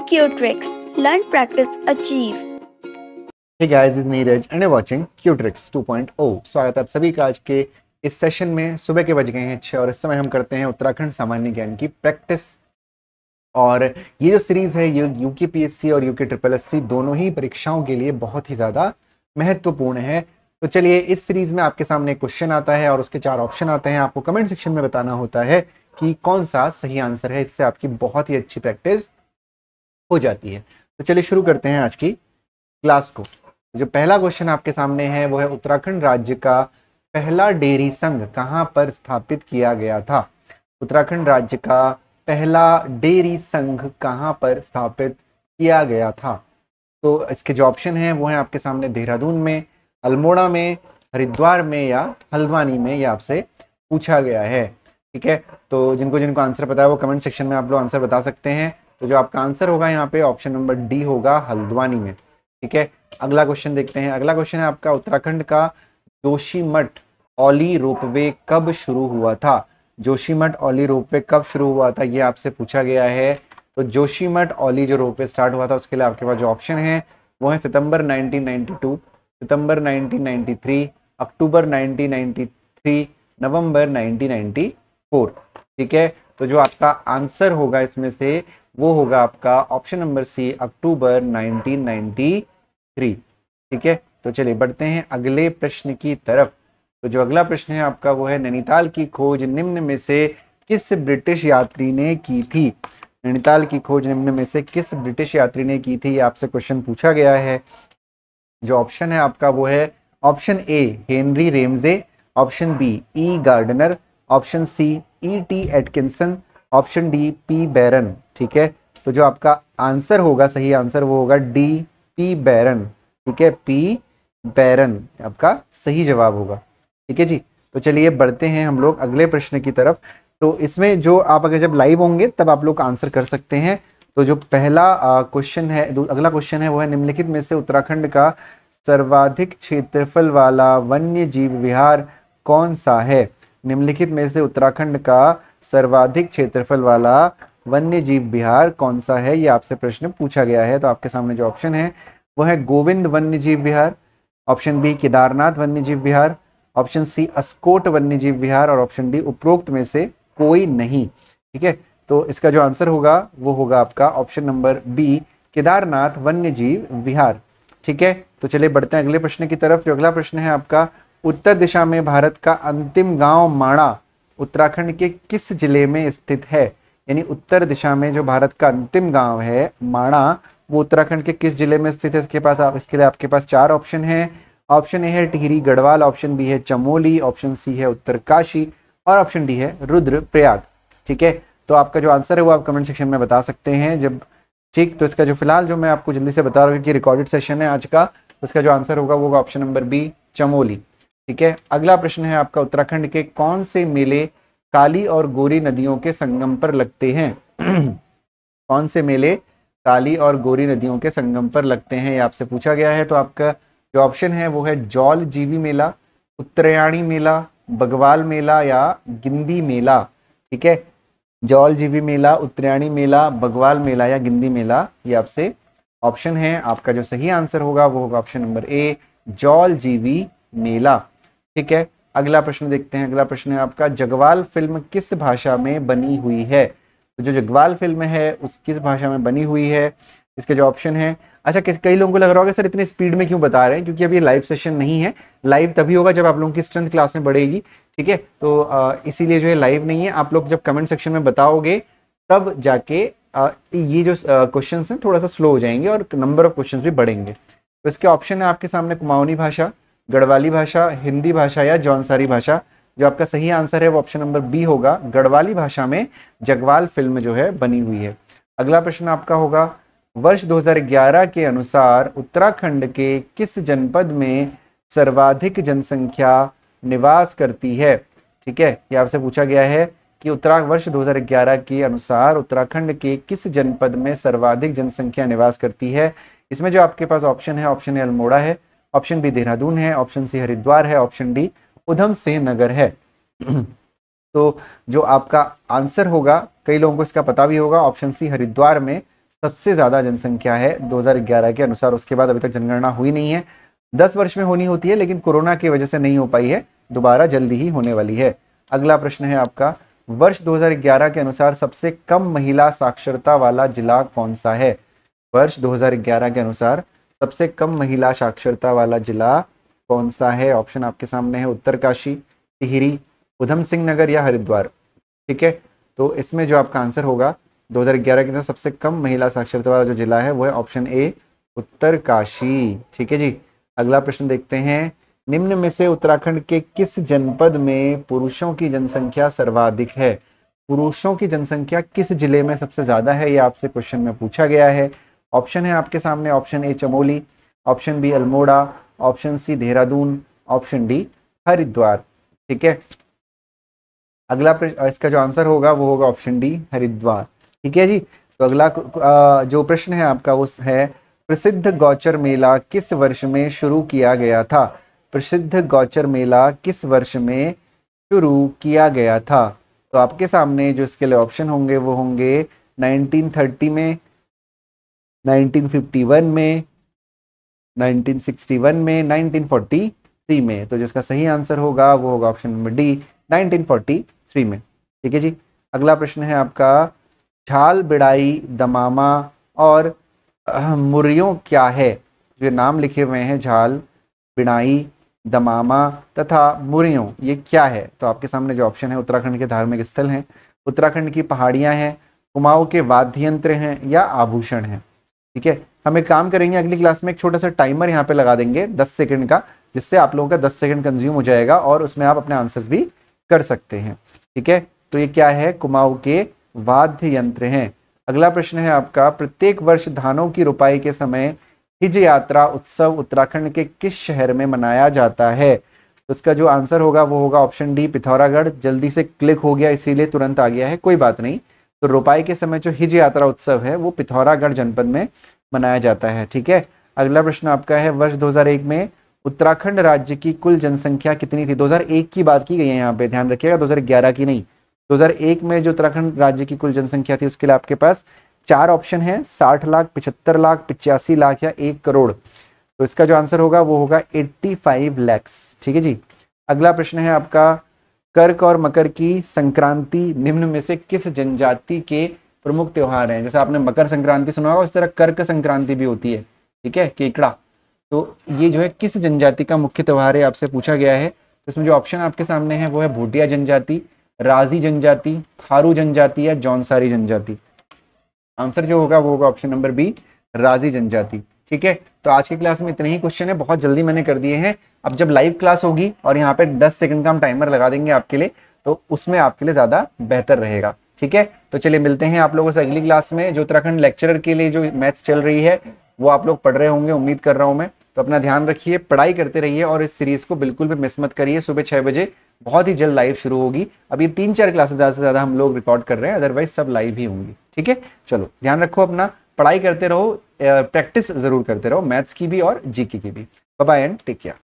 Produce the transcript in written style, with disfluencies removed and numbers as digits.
Q-Tricks. Learn, practice, achieve. Hey guys, this is Neeraj and you're watching Q-Tricks 2.0। स्वागत है आप सभी का आज के इस सेशन में। सुबह के बज गए हैं 6 और इस समय हम करते हैं उत्तराखंड सामान्य ज्ञान की प्रैक्टिस। और ये जो सीरीज़ है ये यूकेपीएससी और यूके ट्रिपल एससी दोनों ही परीक्षाओं के लिए बहुत ही ज़्यादा महत्वपूर्ण है। तो चलिए, इस सीरीज़ में आपके सामने एक क्वेश्चन आता है और उसके 4 ऑप्शन आते हैं। आपको कमेंट सेक्शन में बताना होता है कि कौन सा सही आंसर है। इससे आपकी बहुत ही अच्छी प्रैक्टिस हो जाती है। तो चलिए शुरू करते हैं आज की क्लास को। जो पहला क्वेश्चन आपके सामने है वो है, उत्तराखंड राज्य का पहला डेयरी संघ कहाँ पर स्थापित किया गया था। उत्तराखंड राज्य का पहला डेयरी संघ कहाँ पर स्थापित किया गया था। तो इसके जो ऑप्शन हैं वो हैं आपके सामने, देहरादून में, अल्मोड़ा में, हरिद्वार में या हल्द्वानी में। ये आपसे पूछा गया है। ठीक है, तो जिनको आंसर पता है वो कमेंट सेक्शन में आप लोग आंसर बता सकते हैं। तो जो आपका आंसर होगा यहाँ पे ऑप्शन नंबर डी होगा, हल्द्वानी में। ठीक है, अगला क्वेश्चन देखते हैं। अगला क्वेश्चन है आपका, उत्तराखंड का जोशीमठ औली रोपवे कब शुरू हुआ था। जोशीमठ औली रोपवे कब शुरू हुआ था, ये आपसे पूछा गया है। तो जोशीमठ औली जो रोपवे स्टार्ट हुआ था उसके लिए आपके पास जो ऑप्शन है वो है सितंबर 1992, सितंबर 1993, अक्टूबर 1993, नवंबर 1994। ठीक है, तो जो आपका आंसर होगा इसमें से वो होगा आपका ऑप्शन नंबर सी, अक्टूबर 1993। ठीक है, तो चलिए बढ़ते हैं अगले प्रश्न की तरफ। तो जो अगला प्रश्न है आपका वो है, नैनीताल की खोज निम्न में से किस ब्रिटिश यात्री ने की थी। नैनीताल की खोज निम्न में से किस ब्रिटिश यात्री ने की थी, ये आपसे क्वेश्चन पूछा गया है। जो ऑप्शन है आपका वो है option A, Henry Ramsay, option B, E Gardner, option C, E T Atkinson, option D, P Baron. ठीक है, तो जो आपका आंसर होगा, सही आंसर वो होगा डी, पी बैरन। ठीक है, पी बैरन आपका सही जवाब होगा। ठीक है जी, तो चलिए बढ़ते हैं हम लोग अगले प्रश्न की तरफ। तो इसमें जो आप अगर जब लाइव होंगे तब आप लोग आंसर कर सकते हैं। तो जो पहला क्वेश्चन है, अगला क्वेश्चन है वो है, निम्नलिखित में से उत्तराखंड का सर्वाधिक क्षेत्रफल वाला वन्य जीव विहार कौन सा है। निम्नलिखित में से उत्तराखंड का सर्वाधिक क्षेत्रफल वाला वन्य जीव विहार कौन सा है, ये आपसे प्रश्न पूछा गया है। तो आपके सामने जो ऑप्शन है वो है गोविंद वन्य जीव विहार, ऑप्शन बी केदारनाथ वन्य जीव विहार, ऑप्शन सी अस्कोट वन्य जीव विहार और ऑप्शन डी उपरोक्त में से कोई नहीं। ठीक है, तो इसका जो आंसर होगा वो होगा आपका ऑप्शन नंबर बी, केदारनाथ वन्य जीव विहार। ठीक है, तो चलिए बढ़ते हैं अगले प्रश्न की तरफ। जो अगला प्रश्न है आपका, उत्तर दिशा में भारत का अंतिम गांव माणा उत्तराखंड के किस जिले में स्थित है। यानी उत्तर दिशा में जो भारत का अंतिम गांव है माणा, वो उत्तराखंड के किस जिले में स्थित है। इसके लिए आपके पास 4 ऑप्शन है। ऑप्शन ए है टिहरी गढ़वाल, ऑप्शन बी है चमोली, ऑप्शन सी है उत्तरकाशी और ऑप्शन डी है रुद्रप्रयाग। ठीक है, तो आपका जो आंसर है वो आप कमेंट सेक्शन में बता सकते हैं जब। ठीक, तो इसका जो फिलहाल जो मैं आपको जल्दी से बता रहा हूँ कि रिकॉर्डेड सेशन है आज का, तो इसका जो आंसर होगा वो ऑप्शन नंबर बी, चमोली। ठीक है, अगला प्रश्न है आपका, उत्तराखंड के कौन से मेले काली और गोरी नदियों के संगम पर लगते हैं। कौन से मेले काली और गोरी नदियों के संगम पर लगते हैं, ये आपसे पूछा गया है। तो आपका जो ऑप्शन है वो है जौल जीवी मेला, उत्तरायणी मेला, बगवाल मेला या गिंदी मेला। ठीक है, जौल जीवी मेला, उत्तरायणी मेला, बगवाल मेला या गिंदी मेला, ये आपसे ऑप्शन है। आपका जो सही आंसर होगा वो होगा ऑप्शन नंबर ए, जौल जीवी मेला। ठीक है, अगला प्रश्न देखते हैं। अगला प्रश्न है आपका, जगवाल फिल्म किस भाषा में बनी हुई है। तो जो जगवाल फिल्म है उस किस भाषा में बनी हुई है, इसके जो ऑप्शन है। अच्छा, कई लोगों को लग रहा होगा सर इतने स्पीड में क्यों बता रहे हैं, क्योंकि अभी लाइव सेशन नहीं है। लाइव तभी होगा जब आप लोगों की स्ट्रेंथ क्लास में बढ़ेगी। ठीक है, तो इसीलिए जो है लाइव नहीं है। आप लोग जब कमेंट सेक्शन में बताओगे तब जाके ये जो क्वेश्चन हैं थोड़ा सा स्लो हो जाएंगे और नंबर ऑफ क्वेश्चन भी बढ़ेंगे। तो इसके ऑप्शन है आपके सामने, कुमाऊनी भाषा, गढ़वाली भाषा, हिंदी भाषा या जौनसारी भाषा। जो आपका सही आंसर है वो ऑप्शन नंबर बी होगा, गढ़वाली भाषा में जगवाल फिल्म जो है बनी हुई है। अगला प्रश्न आपका होगा, वर्ष 2011 के अनुसार उत्तराखंड के किस जनपद में सर्वाधिक जनसंख्या निवास करती है। ठीक है, ये आपसे पूछा गया है कि वर्ष 2011 के अनुसार उत्तराखंड के किस जनपद में सर्वाधिक जनसंख्या निवास करती है। इसमें जो आपके पास ऑप्शन है, ऑप्शन ए अल्मोड़ा है, ऑप्शन बी देहरादून है, ऑप्शन सी हरिद्वार है, ऑप्शन डी उधम सिंह नगर है। तो जो आपका आंसर होगा, कई लोगों को इसका पता भी होगा, ऑप्शन सी हरिद्वार में सबसे ज़्यादा जनसंख्या है 2011 के अनुसार। उसके बाद अभी तक जनगणना हुई नहीं है, 10 वर्ष में होनी होती है, लेकिन कोरोना की वजह से नहीं हो पाई है, दोबारा जल्दी ही होने वाली है। अगला प्रश्न है आपका, वर्ष 2011 के अनुसार सबसे कम महिला साक्षरता वाला जिला कौन सा है? वर्ष 2011 के अनुसार सबसे कम महिला साक्षरता वाला जिला कौन सा है? ऑप्शन आपके सामने है, उत्तरकाशी, टिहरी, उधम सिंह नगर या हरिद्वार। ठीक है, तो इसमें जो आपका आंसर होगा 2011 के अंदर सबसे कम महिला साक्षरता वाला जो जिला है वो है ऑप्शन ए, उत्तरकाशी। ठीक है जी। अगला प्रश्न देखते हैं, निम्न में से उत्तराखंड के किस जनपद में पुरुषों की जनसंख्या सर्वाधिक है? पुरुषों की जनसंख्या किस जिले में सबसे ज्यादा है, ये आपसे क्वेश्चन में पूछा गया है। ऑप्शन है आपके सामने, option A Chamoli, option B Almora, option C Dehradun, option D Haridwar. ठीक है, अगला इसका जो आंसर होगा वो होगा ऑप्शन डी, हरिद्वार। ठीक है जी। तो अगला जो प्रश्न है आपका वो है, प्रसिद्ध गौचर मेला किस वर्ष में शुरू किया गया था? प्रसिद्ध गौचर मेला किस वर्ष में शुरू किया गया था? तो आपके सामने जो इसके लिए ऑप्शन होंगे वो होंगे 1930 में, 1951 में, 1961 में, 1943 में। तो जिसका सही आंसर होगा वो होगा ऑप्शन नंबर डी, 1943 में। ठीक है जी। अगला प्रश्न है आपका, झाल, बिड़ाई, दमामा और मुर्रियों क्या है? जो नाम लिखे हुए हैं झाल, बिड़ाई, दमामा तथा मुर्रियों, ये क्या है? तो आपके सामने जो ऑप्शन है, उत्तराखंड के धार्मिक स्थल हैं, उत्तराखंड की पहाड़ियां हैं, कुमाऊं के वाद्य यंत्र हैं या आभूषण हैं। ठीक है, हम एक काम करेंगे, अगली क्लास में एक छोटा सा टाइमर यहाँ पे लगा देंगे 10 सेकंड का, जिससे आप लोगों का 10 सेकंड कंज्यूम हो जाएगा और उसमें आप अपने आंसर्स भी कर सकते हैं। ठीक है, तो ये क्या है? कुमाऊं के वाद्य यंत्र हैं। अगला प्रश्न है आपका, प्रत्येक वर्ष धानों की रुपाई के समय हिज यात्रा उत्सव उत्तराखंड के किस शहर में मनाया जाता है? तो इसका जो आंसर होगा वो होगा ऑप्शन डी, पिथौरागढ़। जल्दी से क्लिक हो गया इसीलिए तुरंत आ गया है, कोई बात नहीं। तो रुपाई के समय जो हिज यात्रा उत्सव है वो पिथौरागढ़ जनपद में मनाया जाता है। ठीक है, अगला प्रश्न आपका है, वर्ष 2001 में उत्तराखंड राज्य की कुल जनसंख्या कितनी थी? 2001 की बात की गई है यहाँ पे, ध्यान रखिएगा, 2011 की नहीं। 2001 में जो उत्तराखंड राज्य की कुल जनसंख्या थी उसके लिए आपके पास 4 ऑप्शन है, 60 लाख, 75 लाख, 85 लाख या 1 करोड़। तो इसका जो आंसर होगा वो होगा 85 लैक्स। ठीक है जी। अगला प्रश्न है आपका, कर्क और मकर की संक्रांति निम्न में से किस जनजाति के प्रमुख त्योहार हैं? जैसे आपने मकर संक्रांति सुना होगा, उस तरह कर्क संक्रांति भी होती है। ठीक है, केकड़ा। तो ये जो है किस जनजाति का मुख्य त्योहार है आपसे पूछा गया है। तो इसमें जो ऑप्शन आपके सामने है वो है भोटिया जनजाति, राजी जनजाति, थारू जनजाति या जौनसारी जनजाति। आंसर जो होगा वो होगा ऑप्शन नंबर बी, राजी जनजाति। ठीक है, तो आज की क्लास में इतने ही क्वेश्चन है, बहुत जल्दी मैंने कर दिए हैं। अब जब लाइव क्लास होगी और यहाँ पे 10 सेकंड का हम टाइमर लगा देंगे आपके लिए, तो उसमें आपके लिए ज्यादा बेहतर रहेगा। ठीक है, तो चलिए मिलते हैं आप लोगों से अगली क्लास में। जो उत्तराखंड लेक्चरर के लिए जो मैथ्स चल रही है वो आप लोग पढ़ रहे होंगे, उम्मीद कर रहा हूँ मैं। तो अपना ध्यान रखिए, पढ़ाई करते रहिए और इस सीरीज को बिल्कुल भी मिस मत करिए। सुबह 6 बजे बहुत ही जल्द लाइव शुरू होगी। अब ये 3-4 क्लासेस ज़्यादा से ज़्यादा हम लोग रिकॉर्ड कर रहे हैं, अदरवाइज सब लाइव ही होंगी। ठीक है, चलो ध्यान रखो अपना, पढ़ाई करते रहो, प्रैक्टिस जरूर करते रहो, मैथ्स की भी और जीके की भी। Bye bye and take care.